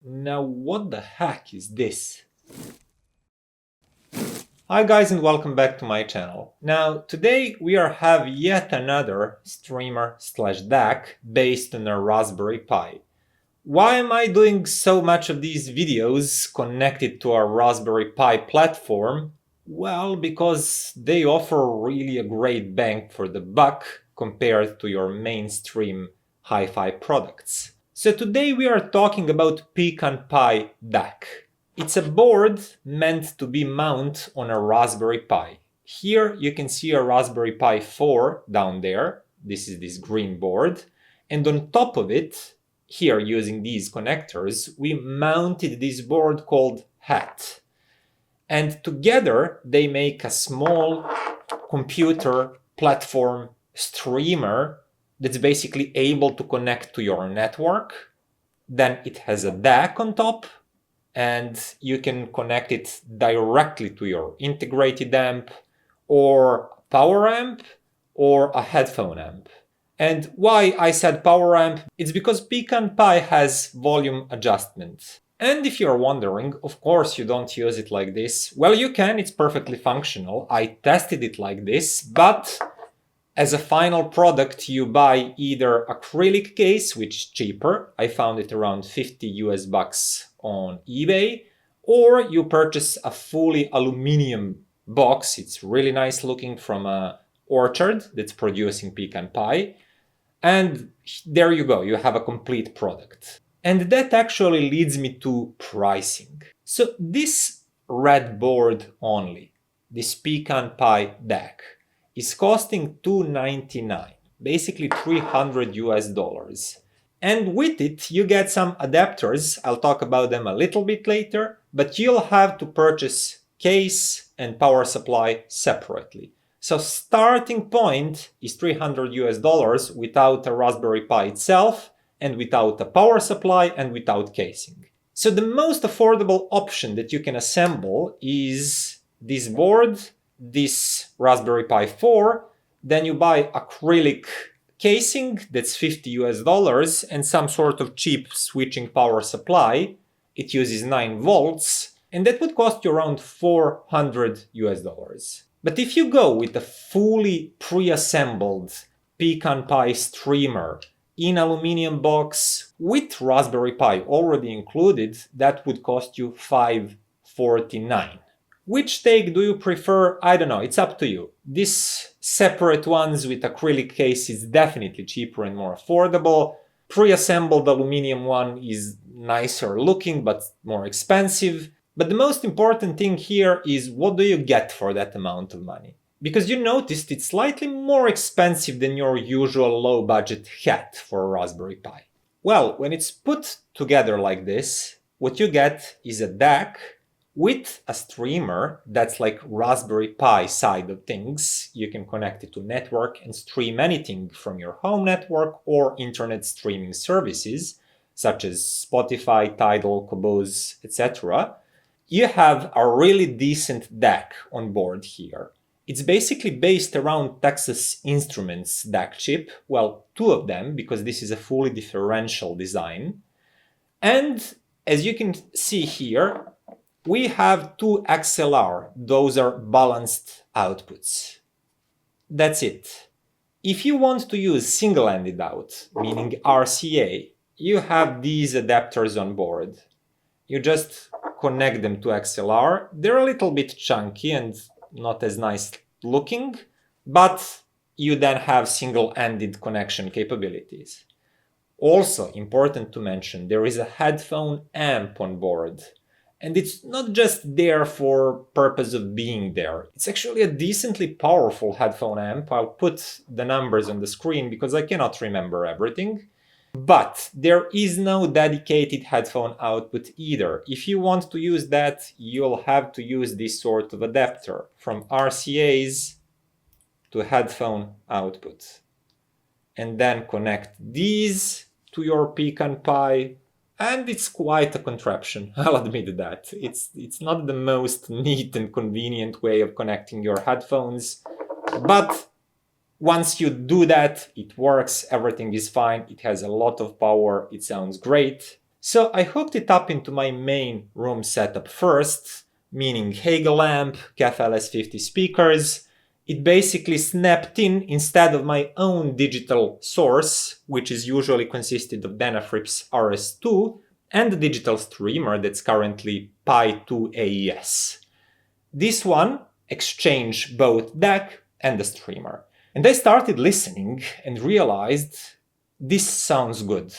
Now what the heck is this? Hi guys and welcome back to my channel. Now today we have yet another streamer slash DAC based on a Raspberry Pi. Why am I doing so much of these videos connected to a Raspberry Pi platform? Well, because they offer really a great bang for the buck compared to your mainstream hi-fi products. So today we are talking about PecanPi DAC. It's a board meant to be mounted on a Raspberry Pi. Here you can see a Raspberry Pi 4 down there. This is this green board. And on top of it, here using these connectors, we mounted this board called HAT. And together they make a small computer platform streamer that's basically able to connect to your network. Then it has a DAC on top, and you can connect it directly to your integrated amp or power amp or a headphone amp. And why I said power amp? It's because PecanPi has volume adjustment. And if you're wondering, of course you don't use it like this. Well, you can, it's perfectly functional. I tested it like this, but as a final product, you buy either acrylic case, which is cheaper. I found it around 50 US bucks on eBay, or you purchase a fully aluminum box. It's really nice looking, from a orchard that's producing PecanPi. And there you go, you have a complete product. And that actually leads me to pricing. So this red board only, this PecanPi DAC, is costing $299, basically 300 US dollars. And with it, you get some adapters. I'll talk about them a little bit later, but you'll have to purchase case and power supply separately. So starting point is 300 US dollars without a Raspberry Pi itself, and without a power supply, and without casing. So the most affordable option that you can assemble is this board, this Raspberry Pi 4, then you buy acrylic casing that's 50 US dollars and some sort of cheap switching power supply. It uses 9 volts, and that would cost you around 400 US dollars. But if you go with a fully pre-assembled PecanPi streamer in aluminum box with Raspberry Pi already included, that would cost you $549. Which take do you prefer? I don't know, it's up to you. These separate ones with acrylic case is definitely cheaper and more affordable. Pre-assembled aluminum one is nicer looking but more expensive. But the most important thing here is, what do you get for that amount of money? Because you noticed it's slightly more expensive than your usual low-budget hat for a Raspberry Pi. Well, when it's put together like this, what you get is a DAC with a streamer that's like Raspberry Pi side of things. You can connect it to network and stream anything from your home network or internet streaming services, such as Spotify, Tidal, Qobuz, etc. You have a really decent DAC on board here. It's basically based around Texas Instruments DAC chip, well, 2 of them, because this is a fully differential design. And as you can see here, we have 2 XLR, those are balanced outputs. That's it. If you want to use single-ended out, meaning RCA, you have these adapters on board. You just connect them to XLR. They're a little bit chunky and not as nice looking, but you then have single-ended connection capabilities. Also important to mention, there is a headphone amp on board. And it's not just there for purpose of being there. It's actually a decently powerful headphone amp. I'll put the numbers on the screen because I cannot remember everything. But there is no dedicated headphone output either. If you want to use that, you'll have to use this sort of adapter from RCAs to headphone output. And then connect these to your PecanPi. And it's quite a contraption, I'll admit that. It's not the most neat and convenient way of connecting your headphones, but once you do that, it works, everything is fine, it has a lot of power, it sounds great. So I hooked it up into my main room setup first, meaning Hegel amp, CAF-LS50 speakers. It basically snapped in instead of my own digital source, which is usually consisted of Denafrips Ares II, and the digital streamer that's currently Pi 2 AES. This one exchanged both DAC and the streamer. And I started listening and realized this sounds good.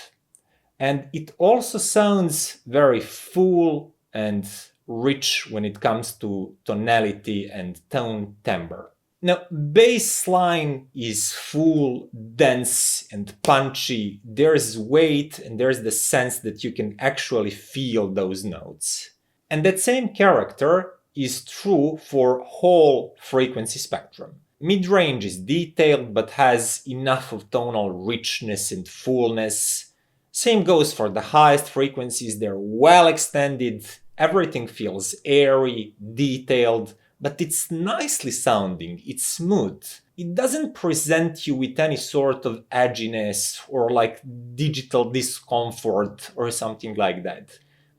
And it also sounds very full and rich when it comes to tonality and tone timbre. Now, bass line is full, dense, and punchy. There's weight and there's the sense that you can actually feel those notes. And that same character is true for whole frequency spectrum. Mid-range is detailed but has enough of tonal richness and fullness. Same goes for the highest frequencies, they're well extended, everything feels airy, detailed, but it's nicely sounding, it's smooth. It doesn't present you with any sort of edginess or like digital discomfort or something like that.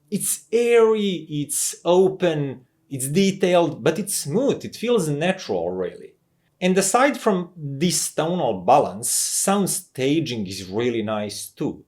It's airy, it's open, it's detailed, but it's smooth, it feels natural really. And aside from this tonal balance, sound staging is really nice too.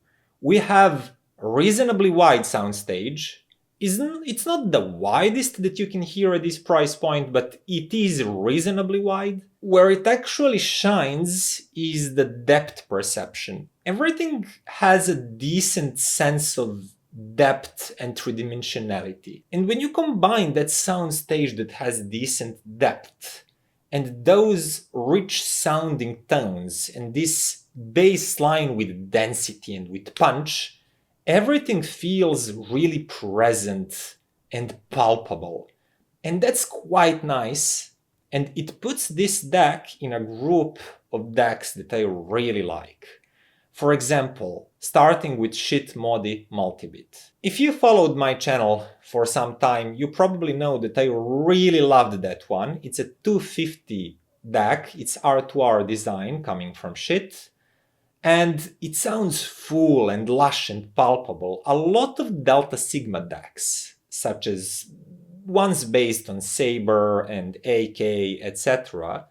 We have a reasonably wide soundstage. It's not the widest that you can hear at this price point, but it is reasonably wide. Where it actually shines is the depth perception. Everything has a decent sense of depth and three-dimensionality. And when you combine that soundstage that has decent depth and those rich sounding tones and this bass line with density and with punch, everything feels really present and palpable. And that's quite nice. And it puts this DAC in a group of DACs that I really like. For example, starting with Shit Modi Multibit. If you followed my channel for some time, you probably know that I really loved that one. It's a 250 DAC, it's R2R design coming from Shit. And it sounds full and lush and palpable. A lot of Delta Sigma DACs, such as ones based on Sabre and AK, etc.,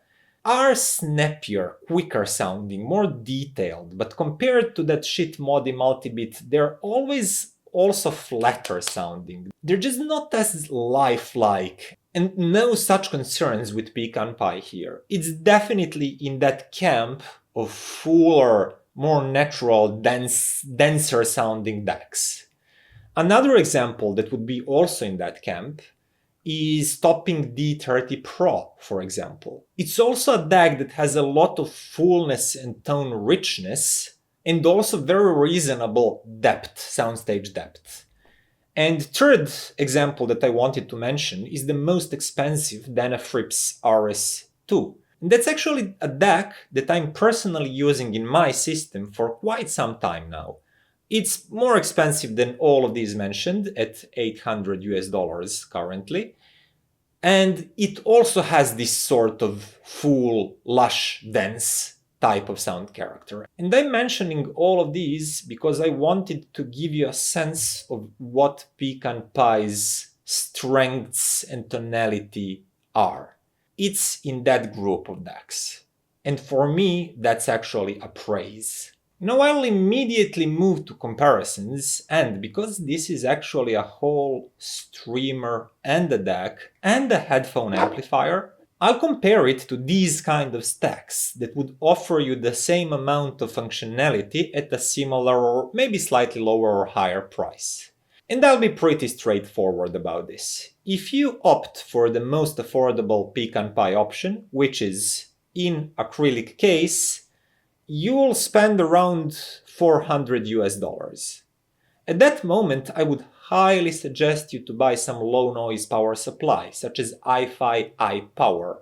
are snappier, quicker sounding, more detailed, but compared to that Shit Modi Multibit, they're always also flatter sounding. They're just not as lifelike. And no such concerns with PecanPi here. It's definitely in that camp of fuller, more natural, denser sounding DACs. Another example that would be also in that camp is topping D30 Pro, for example. It's also a DAC that has a lot of fullness and tone richness, and also very reasonable depth, soundstage depth. And third example that I wanted to mention is the most expensive Denafrips Ares II. And that's actually a DAC that I'm personally using in my system for quite some time now. It's more expensive than all of these mentioned at $800 currently. And it also has this sort of full, lush, dense type of sound character. And I'm mentioning all of these because I wanted to give you a sense of what PecanPi's strengths and tonality are. It's in that group of DACs. And for me, that's actually a praise. Now I'll immediately move to comparisons, and because this is actually a whole streamer and a DAC and a headphone amplifier, I'll compare it to these kind of stacks that would offer you the same amount of functionality at a similar or maybe slightly lower or higher price. And I'll be pretty straightforward about this. If you opt for the most affordable PecanPi option, which is in acrylic case, you will spend around $400. At that moment, I would highly suggest you to buy some low noise power supply, such as iFi iPower.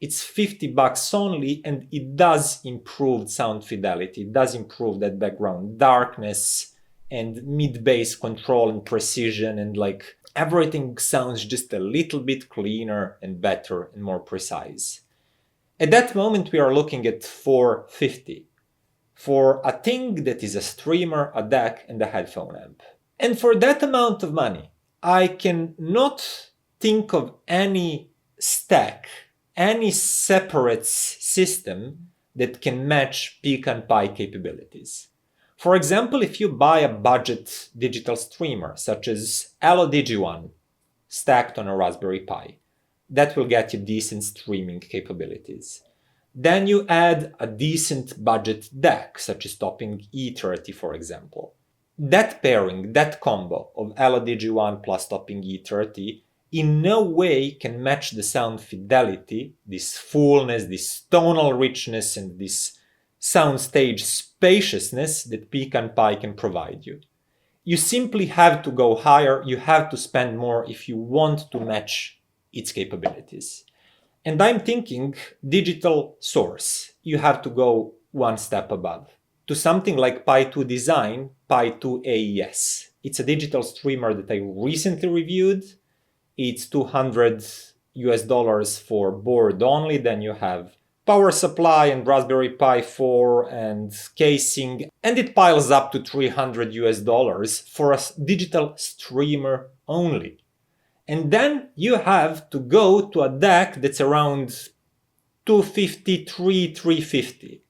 It's $50 only, and it does improve sound fidelity, it does improve that background darkness and mid-bass control and precision, and like everything sounds just a little bit cleaner and better and more precise. At that moment, we are looking at $450 for a thing that is a streamer, a DAC, and a headphone amp. And for that amount of money, I can not think of any stack, any separate system that can match PecanPi capabilities. For example, if you buy a budget digital streamer, such as Digi1, stacked on a Raspberry Pi, that will get you decent streaming capabilities. Then you add a decent budget DAC, such as topping E30, for example. That pairing, that combo of Digi1 plus topping E30 in no way can match the sound fidelity, this fullness, this tonal richness, and this soundstage spaciousness that PecanPi can provide you. You simply have to go higher, you have to spend more if you want to match its capabilities. And I'm thinking digital source, you have to go one step above to something like Pi2 Design, Pi2 AES. It's a digital streamer that I recently reviewed. It's $200 for board only. Then you have power supply and Raspberry Pi 4 and casing, and it piles up to $300 for a digital streamer only. And then you have to go to a DAC that's around $250, $350.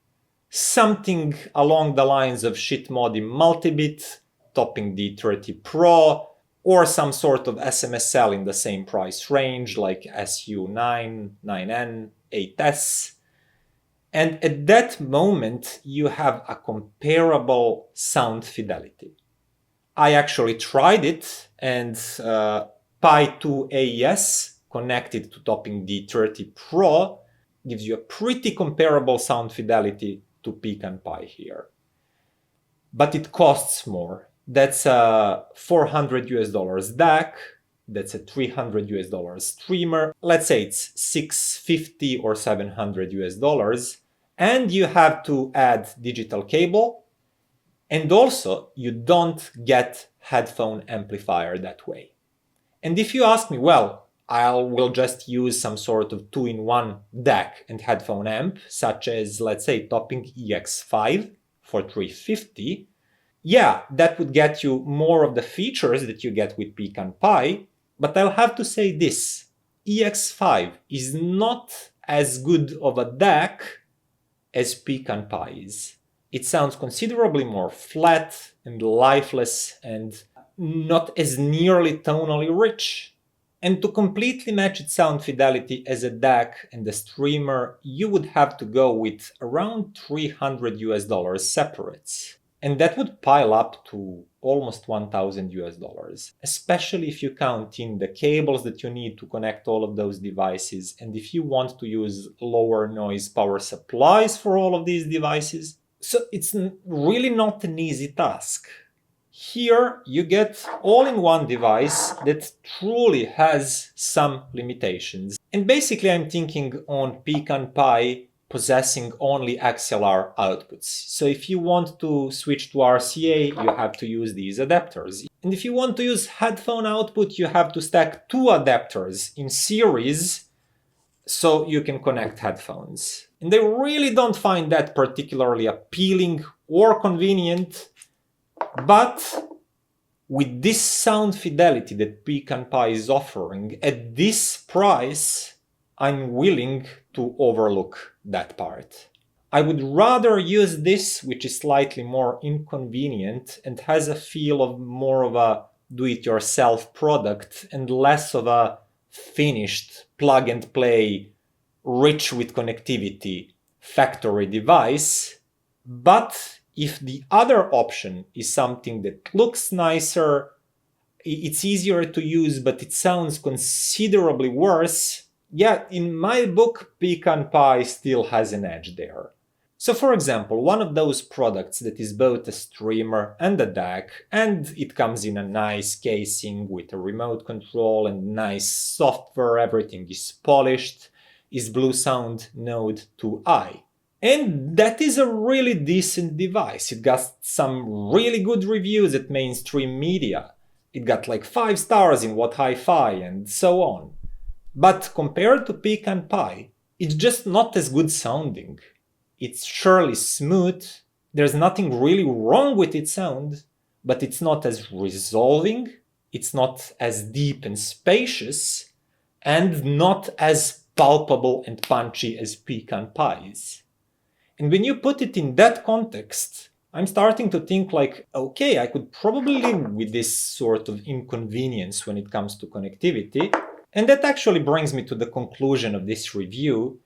Something along the lines of shitmodi multibit, topping D30 Pro, or some sort of SMSL in the same price range like SU9, 9N, 8S. And at that moment, you have a comparable sound fidelity. I actually tried it, and Pi2 AES connected to topping D30 Pro gives you a pretty comparable sound fidelity to PecanPi here. But it costs more. That's a $400 DAC, that's a $300 streamer. Let's say it's $650 or $700, and you have to add digital cable, and also you don't get headphone amplifier that way. And if you ask me, well, I will just use some sort of 2-in-1 DAC and headphone amp, such as, let's say, topping EX5 for $350. Yeah, that would get you more of the features that you get with PecanPi, but I'll have to say this. EX5 is not as good of a DAC as PecanPi is. It sounds considerably more flat and lifeless and not as nearly tonally rich. And to completely match its sound fidelity as a DAC and a streamer, you would have to go with around $300 separates. And that would pile up to almost $1,000, especially if you count in the cables that you need to connect all of those devices. And if you want to use lower noise power supplies for all of these devices. So it's really not an easy task. Here you get all-in-one device that truly has some limitations. And basically I'm thinking on PecanPi possessing only XLR outputs. So if you want to switch to RCA, you have to use these adapters. And if you want to use headphone output, you have to stack two adapters in series so you can connect headphones. And I really don't find that particularly appealing or convenient. But with this sound fidelity that PecanPi is offering at this price, I'm willing to overlook that part. I would rather use this, which is slightly more inconvenient and has a feel of more of a do-it-yourself product and less of a finished plug-and-play, rich with connectivity factory device. But if the other option is something that looks nicer, it's easier to use, but it sounds considerably worse, yeah, in my book, PecanPi still has an edge there. So for example, one of those products that is both a streamer and a DAC, and it comes in a nice casing with a remote control and nice software, everything is polished, is Bluesound Node 2i. And that is a really decent device. It got some really good reviews at mainstream media. It got like 5 stars in What Hi-Fi and so on. But compared to PecanPi, it's just not as good sounding. It's surely smooth, there's nothing really wrong with its sound, but it's not as resolving, it's not as deep and spacious, and not as palpable and punchy as PecanPi is. And when you put it in that context, I'm starting to think like, okay, I could probably live with this sort of inconvenience when it comes to connectivity. And that actually brings me to the conclusion of this review.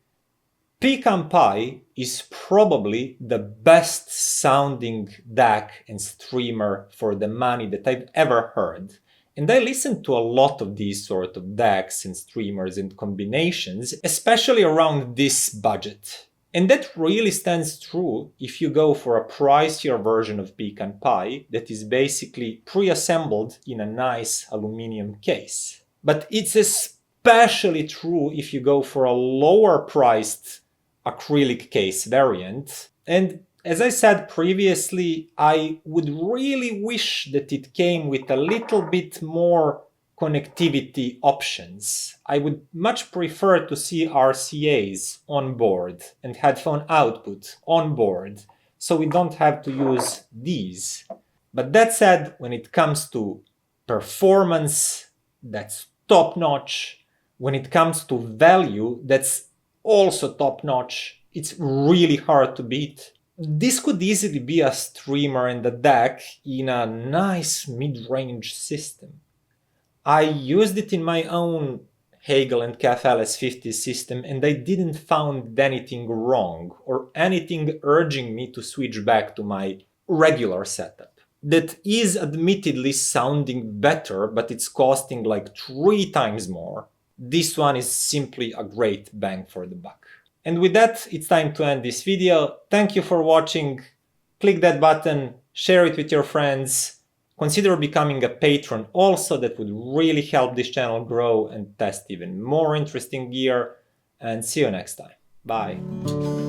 PecanPi is probably the best sounding DAC and streamer for the money that I've ever heard. And I listened to a lot of these sort of DACs and streamers and combinations, especially around this budget. And that really stands true if you go for a pricier version of PecanPi that is basically pre-assembled in a nice aluminum case. But it's especially true if you go for a lower priced acrylic case variant. And as I said previously, I would really wish that it came with a little bit more connectivity options. I would much prefer to see RCAs on board and headphone output on board, so we don't have to use these. But that said, when it comes to performance, that's top-notch. When it comes to value, that's also top-notch. It's really hard to beat. This could easily be a streamer and a DAC in a nice mid-range system. I used it in my own Hegel and LS50 system and I didn't find anything wrong or anything urging me to switch back to my regular setup. That is admittedly sounding better, but it's costing like 3 times more. This one is simply a great bang for the buck. And with that, it's time to end this video. Thank you for watching. Click that button, share it with your friends. Consider becoming a patron also, that would really help this channel grow and test even more interesting gear. And see you next time. Bye.